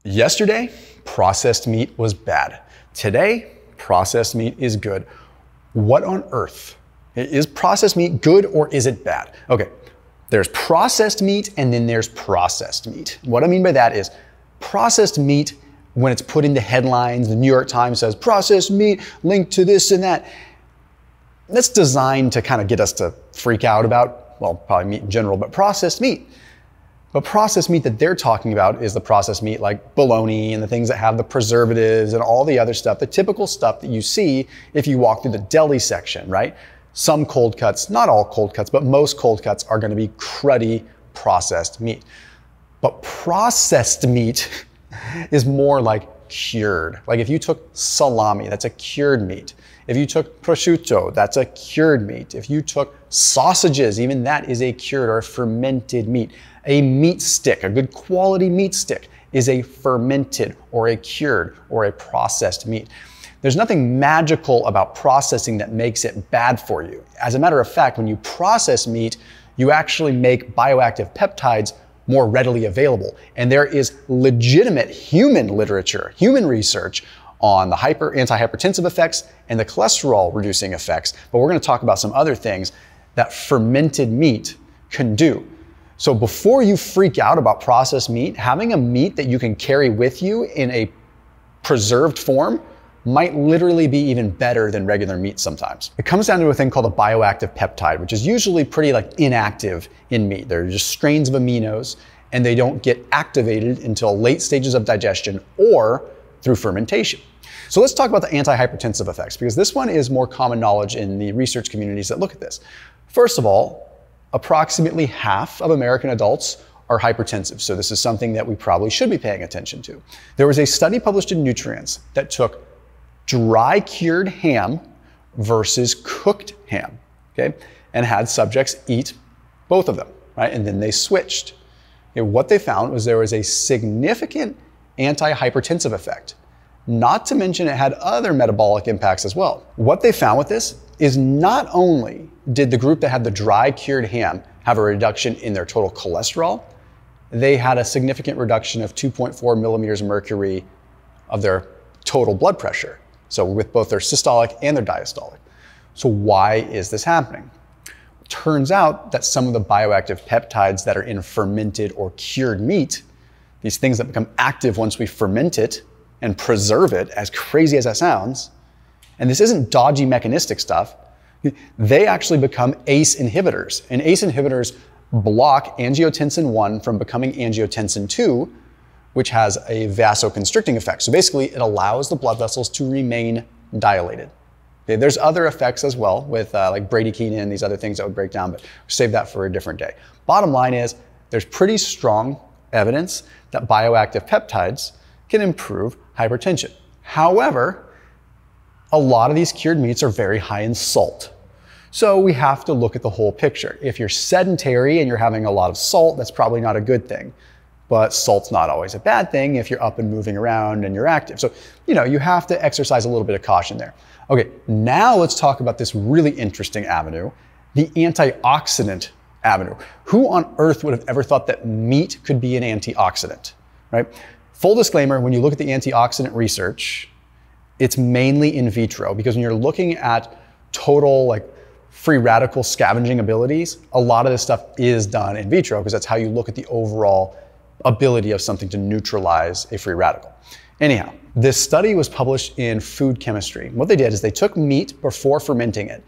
Yesterday, processed meat was bad. Today, processed meat is good. What on earth? Is processed meat good or is it bad? Okay, there's processed meat and then there's processed meat. What I mean by that is processed meat, when it's put into headlines, the New York Times says processed meat linked to this and that. That's designed to kind of get us to freak out about, well, probably meat in general, but processed meat. But processed meat that they're talking about is the processed meat like bologna and the things that have the preservatives and all the other stuff, the typical stuff that you see if you walk through the deli section, right? Some cold cuts, not all cold cuts, but most cold cuts are going to be cruddy processed meat. But processed meat is more like cured. Like if you took salami, that's a cured meat. If you took prosciutto, that's a cured meat. If you took sausages, even that is a cured or fermented meat. A meat stick, a good quality meat stick, is a fermented or a cured or a processed meat. There's nothing magical about processing that makes it bad for you. As a matter of fact, when you process meat, you actually make bioactive peptides more readily available. And there is legitimate human literature, human research on the anti-hypertensive effects and the cholesterol reducing effects. But we're going to talk about some other things that fermented meat can do. So before you freak out about processed meat, having a meat that you can carry with you in a preserved form might literally be even better than regular meat sometimes. It comes down to a thing called a bioactive peptide, which is usually pretty inactive in meat. They're just strains of aminos and they don't get activated until late stages of digestion or through fermentation. So let's talk about the anti-hypertensive effects, because this one is more common knowledge in the research communities that look at this. First of all, approximately half of American adults are hypertensive. So this is something that we probably should be paying attention to. There was a study published in Nutrients that took dry cured ham versus cooked ham, okay, and had subjects eat both of them, right? And then they switched. Okay, what they found was there was a significant anti-hypertensive effect. Not to mention it had other metabolic impacts as well. What they found with this is not only did the group that had the dry cured ham have a reduction in their total cholesterol, they had a significant reduction of 2.4 millimeters of mercury of their total blood pressure. So with both their systolic and their diastolic. So why is this happening? It turns out that some of the bioactive peptides that are in fermented or cured meat, these things that become active once we ferment it and preserve it, as crazy as that sounds, and this isn't dodgy mechanistic stuff, they actually become ACE inhibitors. And ACE inhibitors block angiotensin 1 from becoming angiotensin 2, which has a vasoconstricting effect. So basically, it allows the blood vessels to remain dilated. Okay, there's other effects as well with like bradykinin and these other things that would break down, but save that for a different day. Bottom line is, there's pretty strong evidence that bioactive peptides can improve hypertension. However, a lot of these cured meats are very high in salt. So we have to look at the whole picture. If you're sedentary and you're having a lot of salt, that's probably not a good thing. But salt's not always a bad thing if you're up and moving around and you're active. So, you have to exercise a little bit of caution there. Okay, now let's talk about this really interesting avenue, the antioxidant avenue. Who on earth would have ever thought that meat could be an antioxidant, right? Full disclaimer, when you look at the antioxidant research, it's mainly in vitro, because when you're looking at total free radical scavenging abilities, a lot of this stuff is done in vitro, because that's how you look at the overall ability of something to neutralize a free radical. Anyhow, this study was published in Food Chemistry. What they did is they took meat before fermenting it,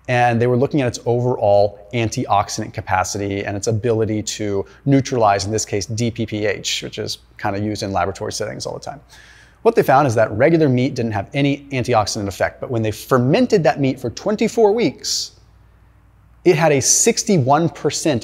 and they were looking at its overall antioxidant capacity and its ability to neutralize, in this case, DPPH, which is kind of used in laboratory settings all the time. What they found is that regular meat didn't have any antioxidant effect, but when they fermented that meat for 24 weeks, it had a 61%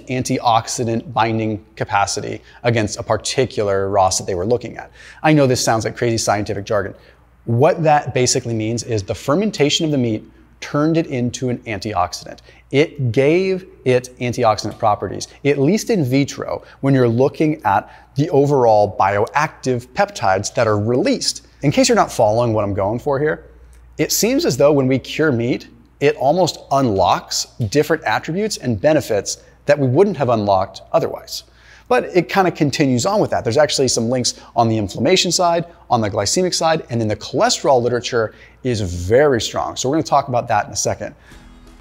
antioxidant binding capacity against a particular ROS that they were looking at. I know this sounds like crazy scientific jargon. What that basically means is the fermentation of the meat turned it into an antioxidant. It gave it antioxidant properties, at least in vitro, when you're looking at the overall bioactive peptides that are released. In case you're not following what I'm going for here, it seems as though when we cure meat, it almost unlocks different attributes and benefits that we wouldn't have unlocked otherwise. But it kind of continues on with that. There's actually some links on the inflammation side, on the glycemic side, and then the cholesterol literature is very strong. So we're going to talk about that in a second.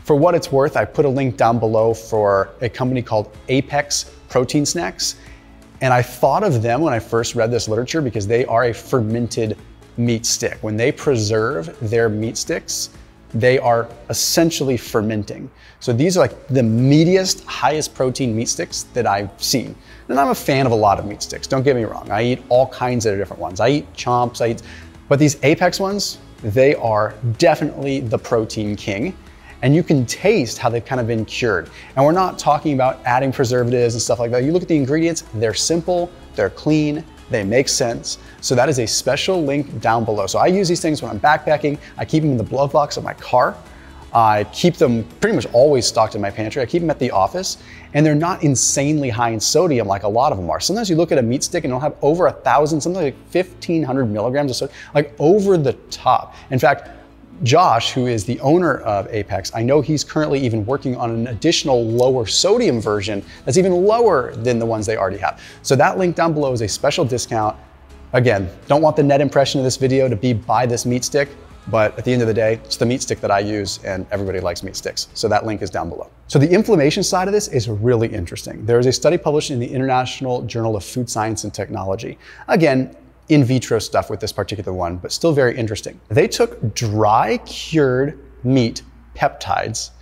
For what it's worth, I put a link down below for a company called Apex Protein Snacks. And I thought of them when I first read this literature because they are a fermented meat stick. When they preserve their meat sticks, they are essentially fermenting. So these are like the meatiest, highest protein meat sticks that I've seen. And I'm a fan of a lot of meat sticks, don't get me wrong. I eat all kinds of different ones. I eat chomps, but these Apex ones, they are definitely the protein king. And you can taste how they've kind of been cured. And we're not talking about adding preservatives and stuff like that. You look at the ingredients, they're simple, they're clean, they make sense. So that is a special link down below. So I use these things when I'm backpacking. I keep them in the glove box of my car. I keep them pretty much always stocked in my pantry. I keep them at the office, and they're not insanely high in sodium like a lot of them are. Sometimes you look at a meat stick and it'll have over 1,000, something like 1,500 milligrams of sodium, like over the top. In fact, Josh, who is the owner of Apex, I know he's currently even working on an additional lower sodium version that's even lower than the ones they already have. So that link down below is a special discount. Again, don't want the net impression of this video to be buy this meat stick, but at the end of the day, it's the meat stick that I use and everybody likes meat sticks. So that link is down below. So the inflammation side of this is really interesting. There is a study published in the International Journal of Food Science and Technology. Again, in vitro stuff with this particular one, but still very interesting. They took dry cured meat peptides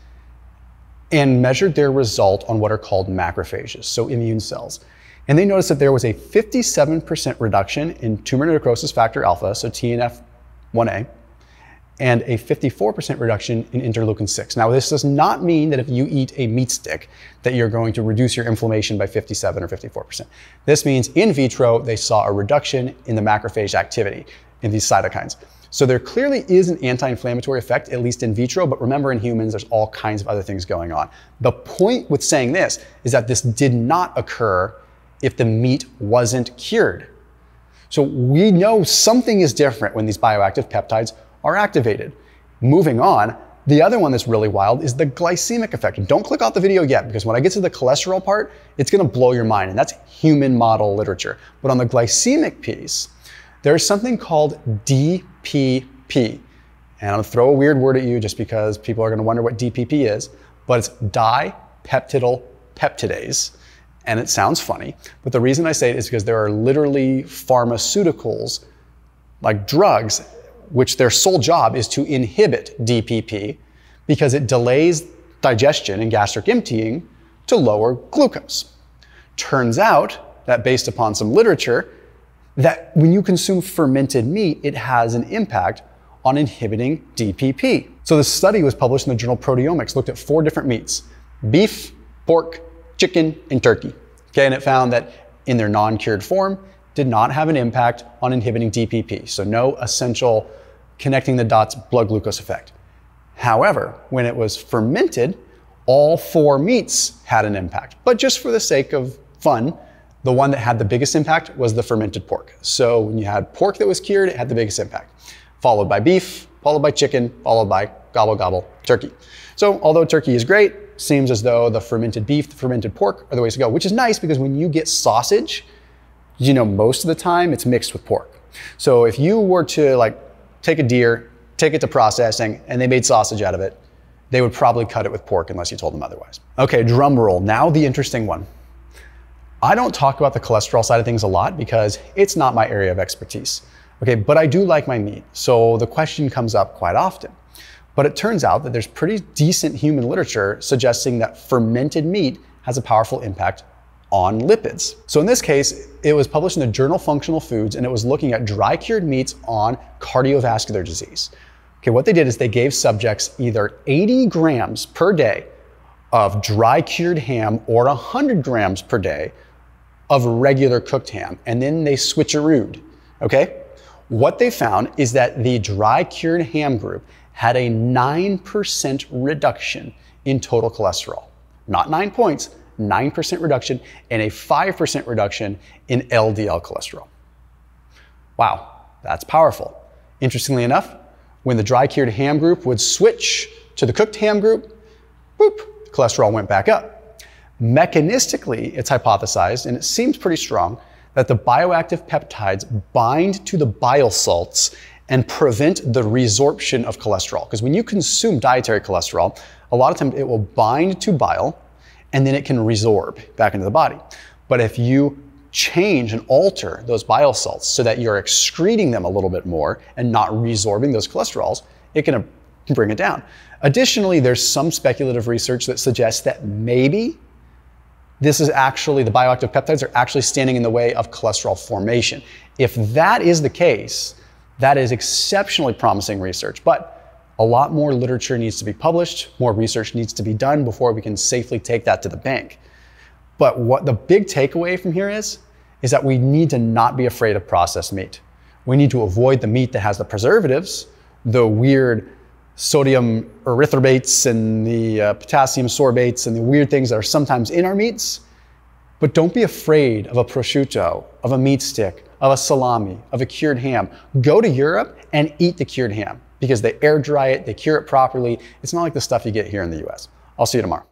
and measured their result on what are called macrophages, so immune cells. And they noticed that there was a 57% reduction in tumor necrosis factor alpha, so TNF1A, and a 54% reduction in interleukin 6. Now, this does not mean that if you eat a meat stick that you're going to reduce your inflammation by 57 or 54%. This means in vitro, they saw a reduction in the macrophage activity in these cytokines. So there clearly is an anti-inflammatory effect, at least in vitro, but remember in humans, there's all kinds of other things going on. The point with saying this is that this did not occur if the meat wasn't cured. So we know something is different when these bioactive peptides are activated. Moving on, the other one that's really wild is the glycemic effect. Don't click off the video yet, because when I get to the cholesterol part, it's gonna blow your mind, and that's human model literature. But on the glycemic piece, there's something called DPP. And I'm gonna throw a weird word at you just because people are gonna wonder what DPP is, but it's dipeptidyl peptidase. And it sounds funny, but the reason I say it is because there are literally pharmaceuticals, like drugs, which their sole job is to inhibit DPP because it delays digestion and gastric emptying to lower glucose. Turns out that based upon some literature, that when you consume fermented meat, it has an impact on inhibiting DPP. So this study was published in the journal Proteomics, looked at 4 different meats: beef, pork, chicken, and turkey. Okay, and it found that in their non-cured form, did not have an impact on inhibiting DPP. So no essential connecting the dots blood glucose effect. However, when it was fermented, all 4 meats had an impact. But just for the sake of fun, the one that had the biggest impact was the fermented pork. So when you had pork that was cured, it had the biggest impact, followed by beef, followed by chicken, followed by gobble gobble turkey. So although turkey is great, seems as though the fermented beef, the fermented pork are the ways to go, which is nice because when you get sausage, you know, most of the time it's mixed with pork. So if you were to like take a deer, take it to processing, and they made sausage out of it, they would probably cut it with pork unless you told them otherwise. Okay, drum roll. Now the interesting one. I don't talk about the cholesterol side of things a lot because it's not my area of expertise. Okay, but I do like my meat. So the question comes up quite often. But it turns out that there's pretty decent human literature suggesting that fermented meat has a powerful impact on lipids. So in this case, it was published in the journal Functional Foods, and it was looking at dry cured meats on cardiovascular disease. Okay, what they did is they gave subjects either 80 grams per day of dry cured ham or 100 grams per day of regular cooked ham, and then they switcherooed, okay? What they found is that the dry cured ham group had a 9% reduction in total cholesterol. Not 9 points, 9% reduction, and a 5% reduction in LDL cholesterol. Wow, that's powerful. Interestingly enough, when the dry cured ham group would switch to the cooked ham group, boop, cholesterol went back up. Mechanistically, it's hypothesized, and it seems pretty strong, that the bioactive peptides bind to the bile salts and prevent the resorption of cholesterol. Because when you consume dietary cholesterol, a lot of times it will bind to bile and then it can resorb back into the body. But if you change and alter those bile salts so that you're excreting them a little bit more and not resorbing those cholesterols, it can bring it down. Additionally, there's some speculative research that suggests that maybe this is actually, the bioactive peptides are actually standing in the way of cholesterol formation. If that is the case, that is exceptionally promising research, but a lot more literature needs to be published, more research needs to be done before we can safely take that to the bank. But what the big takeaway from here is that we need to not be afraid of processed meat. We need to avoid the meat that has the preservatives, the weird sodium erythrobates and the potassium sorbates and the weird things that are sometimes in our meats. But don't be afraid of a prosciutto, of a meat stick, of a salami, of a cured ham. Go to Europe and eat the cured ham because they air dry it, they cure it properly. It's not like the stuff you get here in the US. I'll see you tomorrow.